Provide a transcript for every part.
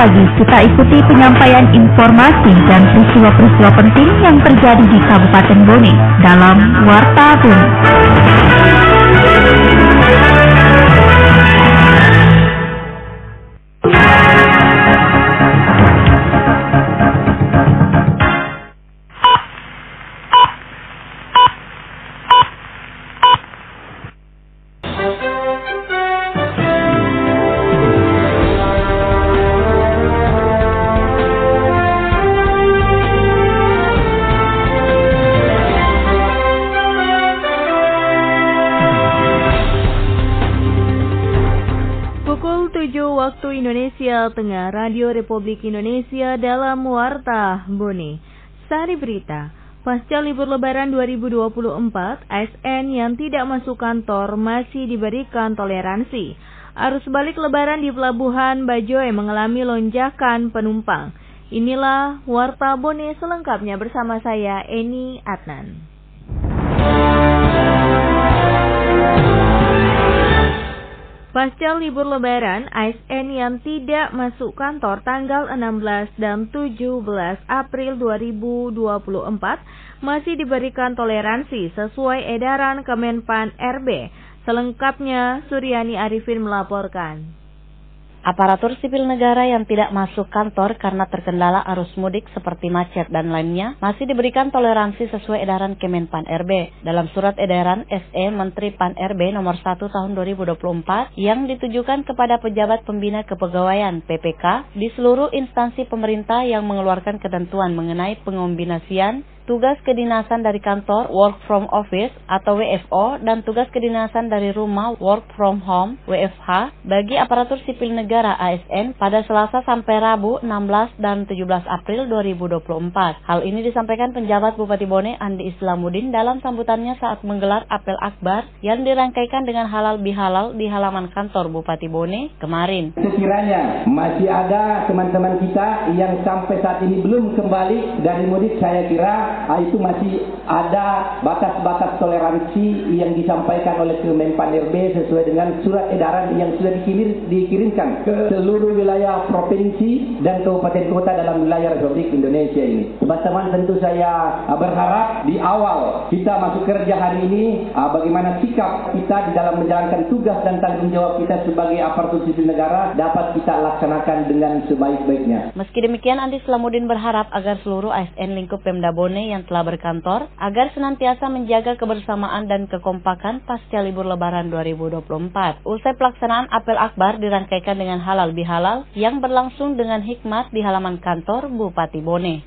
pagi kita ikuti penyampaian informasi dan peristiwa-peristiwa penting yang terjadi di Kabupaten Bone dalam Warta Bone. Waktu Indonesia Tengah, Radio Republik Indonesia dalam Warta Bone. Sari berita, pasca libur Lebaran 2024, ASN yang tidak masuk kantor masih diberikan toleransi. Arus balik Lebaran di Pelabuhan Bajoe mengalami lonjakan penumpang. Inilah Warta Bone selengkapnya bersama saya, Eni Adnan. Pasca libur Lebaran, ASN yang tidak masuk kantor tanggal 16 dan 17 April 2024 masih diberikan toleransi sesuai edaran Kemenpan RB. Selengkapnya, Suryani Arifin melaporkan. Aparatur sipil negara yang tidak masuk kantor karena terkendala arus mudik seperti macet dan lainnya masih diberikan toleransi sesuai edaran Kemenpan RB. Dalam surat edaran SE Menteri Pan RB nomor 1 tahun 2024 yang ditujukan kepada pejabat pembina kepegawaian PPK di seluruh instansi pemerintah yang mengeluarkan ketentuan mengenai pengombinasian tugas kedinasan dari kantor work from office atau WFO dan tugas kedinasan dari rumah work from home WFH bagi aparatur sipil negara ASN pada Selasa sampai Rabu 16 dan 17 April 2024. Hal ini disampaikan penjabat Bupati Bone Andi Islamuddin dalam sambutannya saat menggelar apel akbar yang dirangkaikan dengan halal bihalal di halaman kantor Bupati Bone kemarin. Sekiranya masih ada teman-teman kita yang sampai saat ini belum kembali dari mudik, saya kira itu masih ada batas-batas toleransi yang disampaikan oleh Kemenpan RB sesuai dengan surat edaran yang sudah dikirimkan ke seluruh wilayah provinsi dan kabupaten kota dalam wilayah Republik Indonesia ini. Teman-teman, tentu saya berharap di awal kita masuk kerja hari ini, bagaimana sikap kita di dalam menjalankan tugas dan tanggung jawab kita sebagai aparatur sipil negara dapat kita laksanakan dengan sebaik-baiknya. Meski demikian, Andi Islamuddin berharap agar seluruh ASN lingkup Pemda Bone yang telah berkantor agar senantiasa menjaga kebersamaan dan kekompakan pasca libur Lebaran 2024. Usai pelaksanaan apel akbar dirangkaikan dengan halal bihalal yang berlangsung dengan hikmat di halaman kantor Bupati Bone.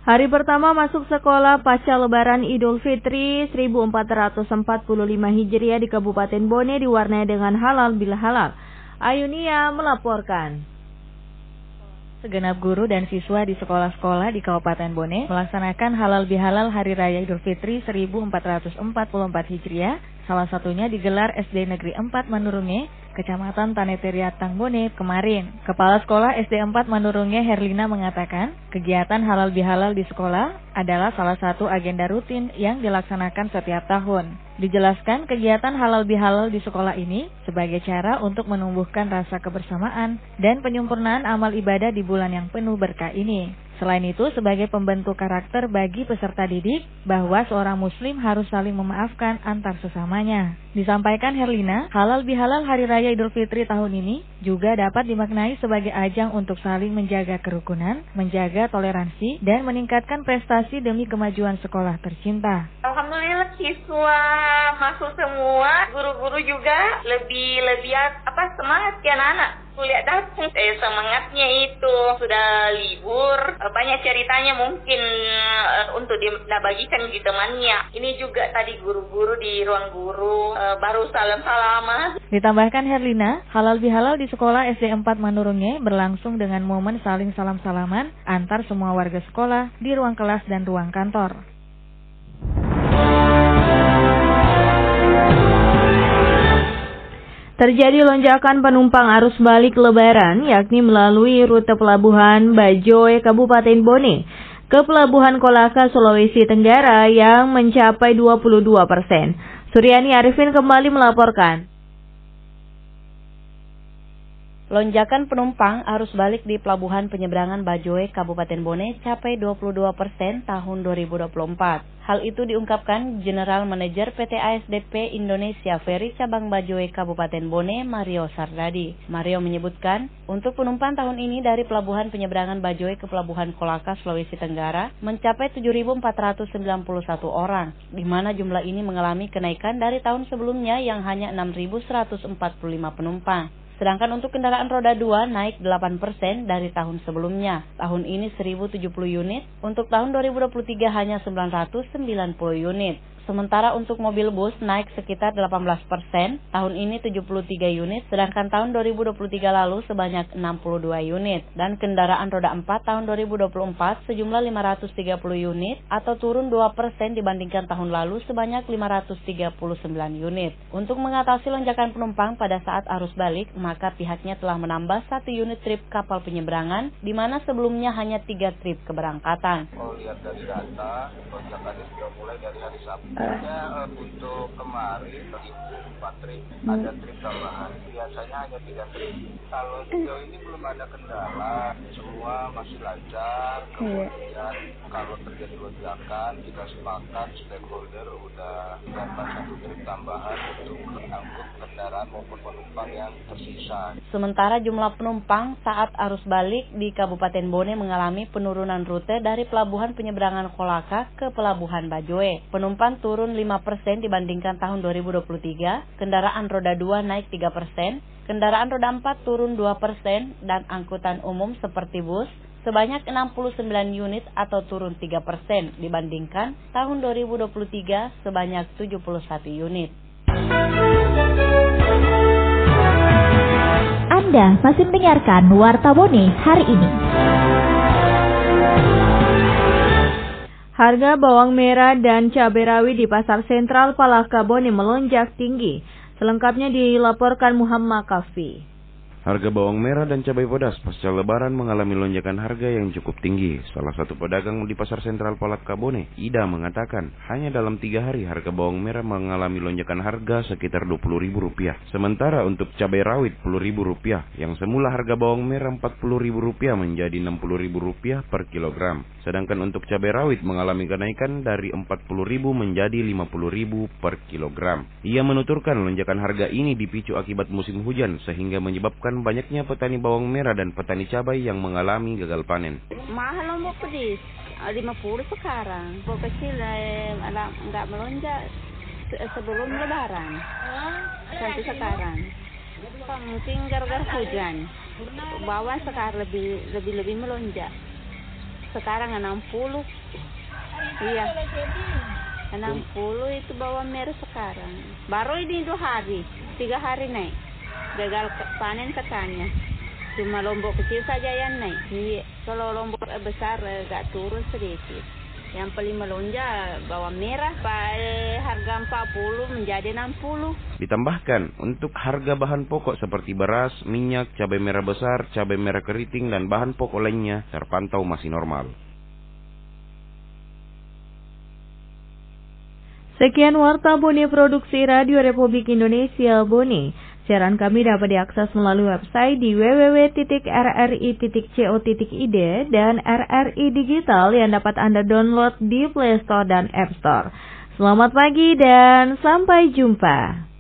Hari pertama masuk sekolah pasca Lebaran Idul Fitri 1445 Hijriah di Kabupaten Bone diwarnai dengan halal bihalal. Ayunia melaporkan. Segenap guru dan siswa di sekolah-sekolah di Kabupaten Bone melaksanakan halal bihalal Hari Raya Idul Fitri 1444 Hijriah. Salah satunya digelar SD Negeri 4 Manurunge, Kecamatan Tanetiriatang Bone kemarin. Kepala Sekolah SD 4 Manurunge Herlina mengatakan, kegiatan halal bihalal di sekolah adalah salah satu agenda rutin yang dilaksanakan setiap tahun. Dijelaskan kegiatan halal bihalal di sekolah ini sebagai cara untuk menumbuhkan rasa kebersamaan dan penyempurnaan amal ibadah di bulan yang penuh berkah ini. Selain itu, sebagai pembentuk karakter bagi peserta didik bahwa seorang muslim harus saling memaafkan antar sesamanya. Disampaikan Herlina, halal bihalal Hari Raya Idul Fitri tahun ini juga dapat dimaknai sebagai ajang untuk saling menjaga kerukunan, menjaga toleransi, dan meningkatkan prestasi demi kemajuan sekolah tercinta. Alhamdulillah siswa masuk semua, guru-guru juga lebih semangat ya anak-anak. Kuliah datang, semangatnya itu sudah libur, banyak ceritanya mungkin untuk dibagikan di temannya. Ini juga tadi guru-guru di ruang guru baru salam-salaman. Ditambahkan Herlina, halal bihalal di sekolah SD 4 Manurunge berlangsung dengan momen saling salam-salaman antar semua warga sekolah di ruang kelas dan ruang kantor. Terjadi lonjakan penumpang arus balik Lebaran, yakni melalui rute pelabuhan Bajoe, Kabupaten Bone, ke Pelabuhan Kolaka, Sulawesi Tenggara yang mencapai 22%. Suryani Arifin kembali melaporkan. Lonjakan penumpang arus balik di Pelabuhan Penyeberangan Bajoe, Kabupaten Bone capai 22% tahun 2024. Hal itu diungkapkan General Manager PT ASDP Indonesia Ferry Cabang Bajoe, Kabupaten Bone, Mario Sardadi. Mario menyebutkan, untuk penumpang tahun ini dari Pelabuhan Penyeberangan Bajoe ke Pelabuhan Kolaka, Sulawesi Tenggara mencapai 7.491 orang, di mana jumlah ini mengalami kenaikan dari tahun sebelumnya yang hanya 6.145 penumpang. Sedangkan untuk kendaraan roda 2 naik 8% dari tahun sebelumnya. Tahun ini 1.070 unit, untuk tahun 2023 hanya 990 unit. Sementara untuk mobil bus naik sekitar 18%, tahun ini 73 unit, sedangkan tahun 2023 lalu sebanyak 62 unit. Dan kendaraan roda 4 tahun 2024 sejumlah 530 unit atau turun 2% dibandingkan tahun lalu sebanyak 539 unit. Untuk mengatasi lonjakan penumpang pada saat arus balik, maka pihaknya telah menambah 1 unit trip kapal penyeberangan, di mana sebelumnya hanya 3 trip keberangkatan. Kalau lihat dari data, lonjakannya sudah mulai dari hari Sabtu. Untuk kemarin 4 trip, ada trip tambahan. Biasanya hanya 3 trip. Kalau sejauh ini belum ada kendala, semua masih lancar. Kemudian kalau terjadi lonjakan, kita sepakat stakeholder udah dapat 1 trip tambahan untuk mengangkut kendaraan maupun penumpang yang tersisa. Sementara jumlah penumpang saat arus balik di Kabupaten Bone mengalami penurunan rute dari Pelabuhan Penyeberangan Kolaka ke Pelabuhan Bajoe. Penumpang turun 5% dibandingkan tahun 2023, kendaraan roda 2 naik 3%, kendaraan roda 4 turun 2%, dan angkutan umum seperti bus sebanyak 69 unit atau turun 3% dibandingkan tahun 2023 sebanyak 71 unit. Anda masih mendengarkan Warta Bone hari ini. Harga bawang merah dan cabai rawit di Pasar Sentral Palaka Bone melonjak tinggi. Selengkapnya dilaporkan Muhammad Kafi. Harga bawang merah dan cabai pedas pasca Lebaran mengalami lonjakan harga yang cukup tinggi. Salah satu pedagang di Pasar Sentral Palaka Bone, Ida, mengatakan hanya dalam 3 hari harga bawang merah mengalami lonjakan harga sekitar Rp20.000. Sementara untuk cabai rawit Rp10.000, yang semula harga bawang merah Rp40.000 menjadi Rp60.000 per kilogram. Sedangkan untuk cabai rawit mengalami kenaikan dari Rp40.000 menjadi Rp50.000 per kilogram. Ia menuturkan lonjakan harga ini dipicu akibat musim hujan sehingga menyebabkan banyaknya petani bawang merah dan petani cabai yang mengalami gagal panen. Mahal lombok pedis, 50 sekarang. Lombok kecil nggak melonjak sebelum Lebaran sampai sekarang. Mungkin gara-gara hujan. Bawang sekarang lebih melonjak. Sekarang 60. Iya. 60 itu bawang merah sekarang. Baru ini 2 hari, 3 hari naik. Gagal panen katanya. Cuma lombok kecil saja yang naik. Iya. Kalau lombok besar agak turun sedikit. Yang paling melonjak bawang merah, harga 40 menjadi 60. Ditambahkan, untuk harga bahan pokok seperti beras, minyak, cabai merah besar, cabai merah keriting, dan bahan pokok lainnya terpantau masih normal. Sekian Warta Bone Produksi Radio Republik Indonesia Bone. Siaran kami dapat diakses melalui website di www.rri.co.id dan RRI Digital yang dapat Anda download di Play Store dan App Store. Selamat pagi dan sampai jumpa.